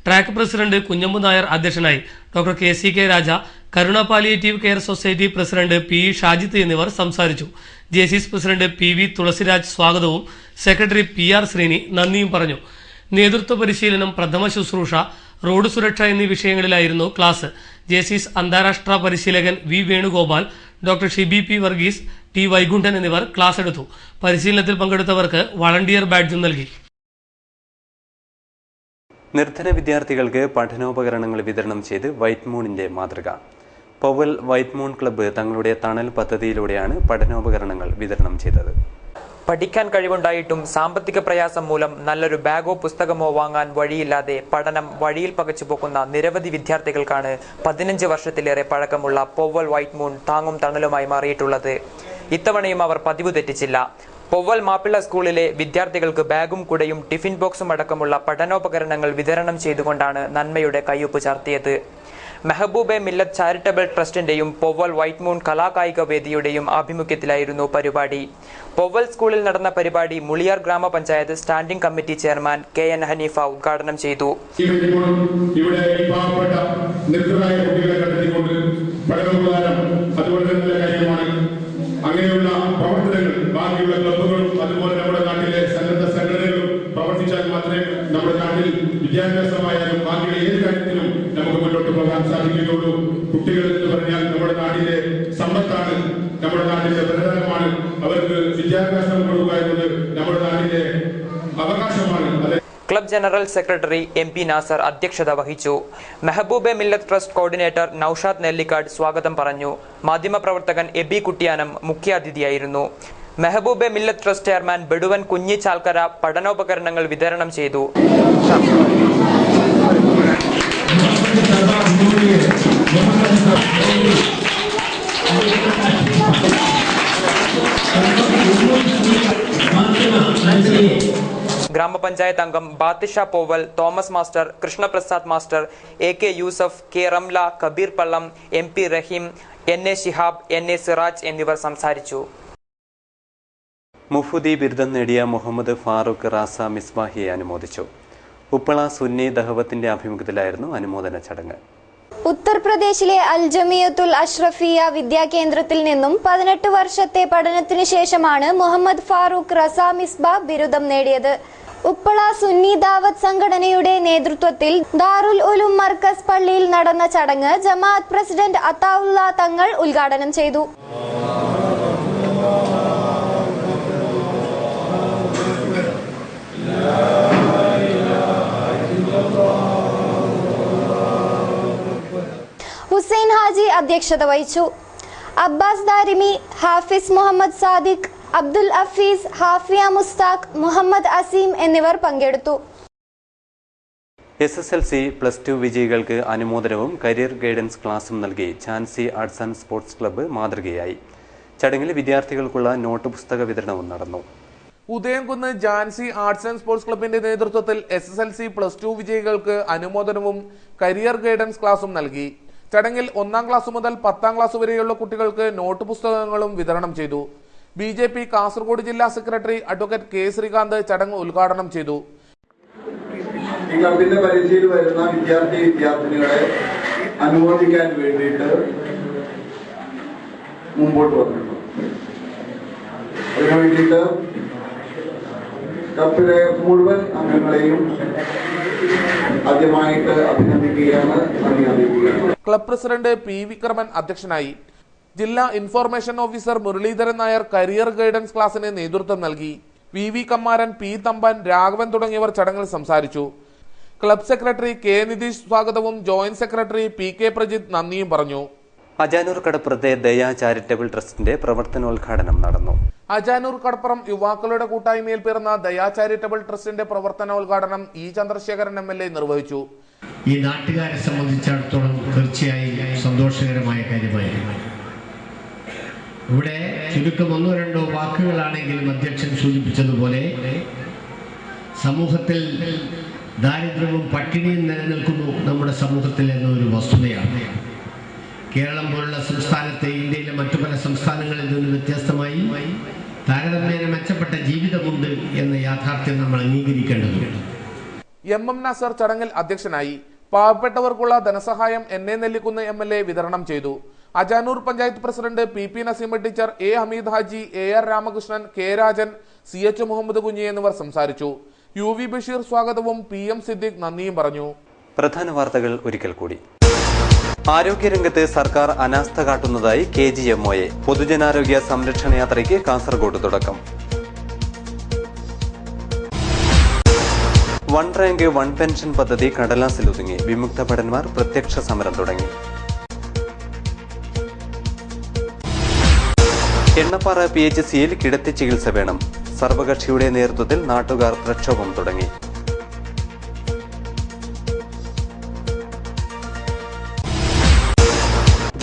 ട്രാക്ക് പ്രസിഡന്റ് കുഞ്ഞമ്പു നായർ അധ്യക്ഷനായി. Doctor KCK Raja, Karuna palliative care society president PE Shajith എന്നിവർ സംസാരിച്ചു. ജെസിസ് പ്രസിഡന്റ് PV തുളസിരാജ് സ്വാഗതവും സെക്രട്ടറി PR ശ്രീനി നന്ദിയും പറഞ്ഞു. നേതൃത്വ പരിശീലനം, പ്രഥമ ശുശ്രൂഷ, റോഡ് സുരക്ഷ എന്നീ വിഷയങ്ങളിലായിരുന്നു ക്ലാസ്. ജെസിസ് അന്താരാഷ്ട്ര പരിശീലകൻ V Venugopal, doctor Shibi P Varghese, T Vaikundan എന്നിവർ ക്ലാസ് എടുത്തു. പരിശീലനത്തിൽ പങ്കെടുത്തവർക്ക് വളണ്ടിയർ ബാഡ്ജും നൽകി. നിർധന വിദ്യാർത്ഥികൾക്ക് പഠനോപകരണങ്ങൾ വിതരണം ചെയ്ത് വൈറ്റ് മൂണിന്റെ മാതൃക. പവൽ വൈറ്റ് മൂൺ ക്ലബ്ബ് തങ്ങളുടെ തണൽ പദ്ധതിയിലൂടെയാണ് പഠനോപകരണങ്ങൾ വിതരണം ചെയ്തത്. പഠിക്കാൻ കഴിവുണ്ടായിട്ടും സാമ്പത്തിക പ്രയാസം മൂലം നല്ലൊരു ബാഗോ പുസ്തകമോ വാങ്ങാൻ വഴിയില്ലാതെ പഠനം വഴിയിൽ പകച്ചുപോകുന്ന നിരവധി വിദ്യാർത്ഥികൾക്കാണ് 15 വർഷത്തിലേറെ പഴക്കമുള്ള പവൽ വൈറ്റ് മൂൺ താങ്ങും തണലുമായി മാറിയിട്ടുള്ളത്. ഇത്തവണയും അവർ പതിവ് തെറ്റിച്ചില്ല. പവൽ മാപ്പിള സ്കൂളിലെ വിദ്യാർത്ഥികൾക്ക് ബാഗും കുടയും ടിഫിൻ ബോക്സും അടക്കമുള്ള പഠനോപകരണങ്ങൾ വിതരണം ചെയ്തുകൊണ്ടാണ് നന്മയുടെ കയ്യൊപ്പ് ചാർത്തിയത്. മെഹബൂബെ മില്ലത്ത് ചാരിറ്റബിൾ ട്രസ്റ്റിന്റെയും പവൽ വൈറ്റ് മൂൺ കലാകായിക വേദിയുടെയും ആഭിമുഖ്യത്തിലായിരുന്നു പരിപാടി. പവൽ സ്കൂളിൽ നടന്ന പരിപാടി Muliyar grama panchayat standing committee chairman KN Haneefa ഉദ്ഘാടനം ചെയ്തു. അങ്ങനെയുള്ള പ്രവർത്തനങ്ങൾ ബാക്കിയുള്ള ക്ലബ്ബുകളും അതുപോലെ നമ്മുടെ നാട്ടിലെ സന്നദ്ധ സംഘടനകളും പ്രവർത്തിച്ചാൽ മാത്രമേ നമ്മുടെ നാട്ടിൽ വിദ്യാഭ്യാസമായാലും ബാക്കിയുള്ള ഏത് കാര്യത്തിലും നമുക്ക് മുന്നോട്ട് പോകാൻ സാധിക്കുകയുള്ളൂ. കുട്ടികൾ എന്ന് പറഞ്ഞാൽ നമ്മുടെ നാടിന്റെ സമ്പത്താണ്, നമ്മുടെ നാടിന്റെ പ്രധാനമാണ്. അവർക്ക് വിദ്യാഭ്യാസം കൊടുക്കുക എന്നത് നമ്മുടെ നാടിന്റെ അവകാശമാണ്. Club general secretary MP Nasar അധ്യക്ഷത വഹിച്ചു. മെഹബൂബെ മില്ലത്ത് ട്രസ്റ്റ് കോർഡിനേറ്റർ നൌഷാദ് നെല്ലിക്കാട് സ്വാഗതം പറഞ്ഞു. മാധ്യമപ്രവർത്തകൻ എബി കുട്ടിയാനം മുഖ്യാതിഥിയായിരുന്നു. മെഹബൂബെ മില്ലത്ത് ട്രസ്റ്റ് ചെയർമാൻ ബെടുവൻ കുഞ്ഞി ചാൽക്കര പഠനോപകരണങ്ങൾ വിതരണം ചെയ്തു. ഗ്രാമപഞ്ചായത്ത് അംഗം Bathisha Poval, Thomas master, Krishnaprasad master, AK Yusuf, K Ramla, Kabeer Pallam, MP Raheem, NA Shihab, NA Siraj എന്നിവർ സംസാരിച്ചു. മുഫുദി ബിരുദം നേടിയ മുഹമ്മദ് ഫാറൂഖ് റാസ മിസ്ബാഹിയെ അനുമോദിച്ചു. ഉപ്പള സുന്നി ദഹവത്തിന്റെ ആഭിമുഖ്യത്തിലായിരുന്നു അനുമോദന ചടങ്ങ്. ഉത്തർപ്രദേശിലെ അൽ ജമിയത്തുൽ അഷ്റഫിയ വിദ്യാകേന്ദ്രത്തിൽ നിന്നും 18 വർഷത്തെ പഠനത്തിനു ശേഷമാണ് മുഹമ്മദ് ഫാറൂഖ് റസ മിസ്ബ ബിരുദം നേടിയത്. ഉപ്പള സുന്നി ദാവത്ത് സംഘടനയുടെ നേതൃത്വത്തിൽ ദാറുൽ ഉലൂം മർക്കസ് പള്ളിയിൽ നടന്ന ചടങ്ങ് ജമാഅത്ത് പ്രസിഡന്റ് അത്താഉല്ല തങ്ങൾ ഉദ്ഘാടനം ചെയ്തു. ഹുസൈൻ ഹാജി അധ്യക്ഷത വഹിച്ചു. അബ്ബാസ് ദാരിമി, ഹാഫിസ് മുഹമ്മദ് സാദിഖ്, അബ്ദുൽ അഫീസ്, ഹാഫിയ മുസ്താഖ്, മുഹമ്മദ് അസീം എന്നിവർ പങ്കെടുത്തു. SSLC+2 വിജയികൾക്ക് അനുമോദനവും കരിയർ ഗൈഡൻസ് ക്ലാസും നൽകി Jhansi arts and sports club മാതൃകയായി. ചടങ്ങിൽ വിദ്യാർത്ഥികൾക്കുള്ള നോട്ട് പുസ്തക വിതരണവും നടന്നു. Udayamkunnu Jhansi arts and sports ക്ലബിന്റെ നേതൃത്വത്തിൽ SSLC+2 വിജയികൾക്ക് അനുമോദനവും കരിയർ ഗൈഡൻസ് ക്ലാസും നൽകി. ചടങ്ങിൽ 1ാം ക്ലാസ് മുതൽ 10ാം ക്ലാസ് വരെയുള്ള കുട്ടികൾക്ക് നോട്ട് പുസ്തകങ്ങളും വിതരണം ചെയ്തു. BJP കാസർഗോഡ് ജില്ലാ സെക്രട്ടറി അഡ്വക്കേറ്റ് K ശ്രീകാന്ത് ചടങ്ങ് ഉദ്ഘാടനം ചെയ്തു. ഈ ക്ലബിന്റെ പരിധിയിൽ വരുന്ന വിദ്യാർത്ഥിനികളെ അനുമോദിക്കാൻ വേണ്ടിയിട്ട് മുമ്പോട്ട് വന്നിട്ടുണ്ട്. അതിനു വേണ്ടിയിട്ട് ക്ലബിലെ മുഴുവൻ അംഗങ്ങളെയും ആദ്യമായിട്ട് അഭിനന്ദിക്കുകയാണ്, നന്ദി അറിയിക്കുകയാണ്. ക്ലബ് പ്രസിഡന്റ് പി വിക്രമൻ അധ്യക്ഷനായി. ജില്ലാ information officer Muraleedharan Nair career guidance ക്ലാസിന് നേതൃത്വം നൽകി. വി കമ്മാരൻ, പി തമ്പാൻ, രാഘവൻ തുടങ്ങിയവർ ചടങ്ങിൽ സംസാരിച്ചു. ക്ലബ് സെക്രട്ടറി കെ നിതീഷ് സ്വാഗതവും joint secretary P K Prajith നന്ദിയും പറഞ്ഞു. അജാനൂർ കടപ്പുറത്തെ ദയാ ചാരിറ്റബിൾ ട്രസ്റ്റിന്റെ പ്രവർത്തനോദ്ഘാടനം നടന്നു. അജാനൂർ കടപ്പുറം യുവാക്കളുടെ കൂട്ടായ്മയിൽ പിറന്ന ദയാ ചാരിറ്റബിൾ ട്രസ്റ്റിന്റെ പ്രവർത്തനോദ്ഘാടനം ഇ ചന്ദ്രശേഖരൻ MLA നിർവഹിച്ചു. ഈ നാട്ടുകാരെ സംബന്ധിച്ചിടത്തോളം തീർച്ചയായും സന്തോഷകരമായ കാര്യമായിരുന്നു. ഇവിടെ ചുരുക്കം 1-2 വാക്കുകളാണെങ്കിലും അധ്യക്ഷൻ സൂചിപ്പിച്ചതുപോലെ സമൂഹത്തിൽ ദാരിദ്ര്യവും പട്ടിണിയും നിലനിൽക്കുന്നു നമ്മുടെ സമൂഹത്തിൽ എന്നൊരു വസ്തുതയാണ്. കേരളം പോലുള്ള സംസ്ഥാനത്തെ ഇന്ത്യയിലെ മറ്റു പല സംസ്ഥാനങ്ങളിൽ നിന്ന് വ്യത്യസ്തമായി താരതമ്യേന മെച്ചപ്പെട്ട ജീവിതമുണ്ട് എന്ന യാഥാർത്ഥ്യം നമ്മൾ അംഗീകരിക്കേണ്ടതുണ്ട്. MM നാസർ ചടങ്ങിൽ അധ്യക്ഷനായി. പാവപ്പെട്ടവർക്കുള്ള ധനസഹായം NA നെല്ലിക്കുന്ന് MLA വിതരണം ചെയ്തു. Ajanur panchayat president PP Naseema teacher, A Hameed Haji, AR Ramakrishnan, K Rajan, CH Muhammad Kunhi എന്നിവർ സംസാരിച്ചു. UV ബഷീർ സ്വാഗതവും PM സിദ്ദിഖ് നന്ദിയും പറഞ്ഞു. പ്രധാന വാർത്തകൾ ഒരിക്കൽ കൂടി. ആരോഗ്യരംഗത്ത് സർക്കാർ അനാസ്ഥ കാട്ടുന്നതായി KGMOA. പൊതുജനാരോഗ്യ സംരക്ഷണ യാത്രയ്ക്ക് കാസർഗോഡ് തുടക്കം. 1 റാങ്ക് 1 പെൻഷൻ പദ്ധതി കടലാസിലൊതുങ്ങി. വിമുക്ത ഭടന്മാർ പ്രത്യക്ഷ സമരം തുടങ്ങി. എണ്ണപ്പാറ PHCയിൽ കിടത്തി ചികിത്സ വേണം. സർവകക്ഷിയുടെ നേതൃത്വത്തിൽ നാട്ടുകാർ പ്രക്ഷോഭം തുടങ്ങി.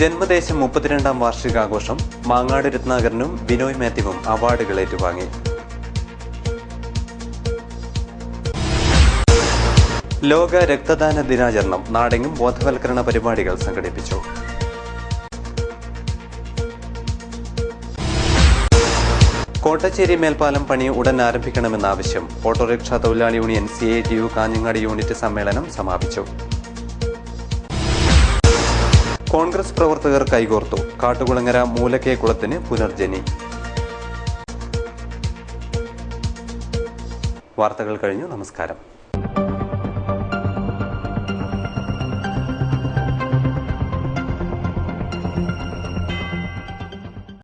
ജന്മദേശം 32ാം വാർഷികാഘോഷം. മാങ്ങാട് രത്നാകരനും ബിനോയ് മാത്യുവും അവാർഡുകൾ ഏറ്റുവാങ്ങി. ലോക രക്തദാന ദിനാചരണം. നാടെങ്ങും ബോധവൽക്കരണ പരിപാടികൾ സംഘടിപ്പിച്ചു. കോട്ടച്ചേരി മേൽപ്പാലം പണി ഉടൻ ആരംഭിക്കണമെന്ന ആവശ്യം. ഓട്ടോറിക്ഷ തൊഴിലാളി യൂണിയൻ CITU കാഞ്ഞങ്ങാട് യൂണിറ്റ് സമ്മേളനം സമാപിച്ചു. കോൺഗ്രസ് പ്രവർത്തകർ കൈകോർത്തു. കാട്ടുകുളങ്ങര മൂലക്കെ കുളത്തിന് പുനർജനി. വാർത്തകൾ കഴിഞ്ഞു. നമസ്കാരം.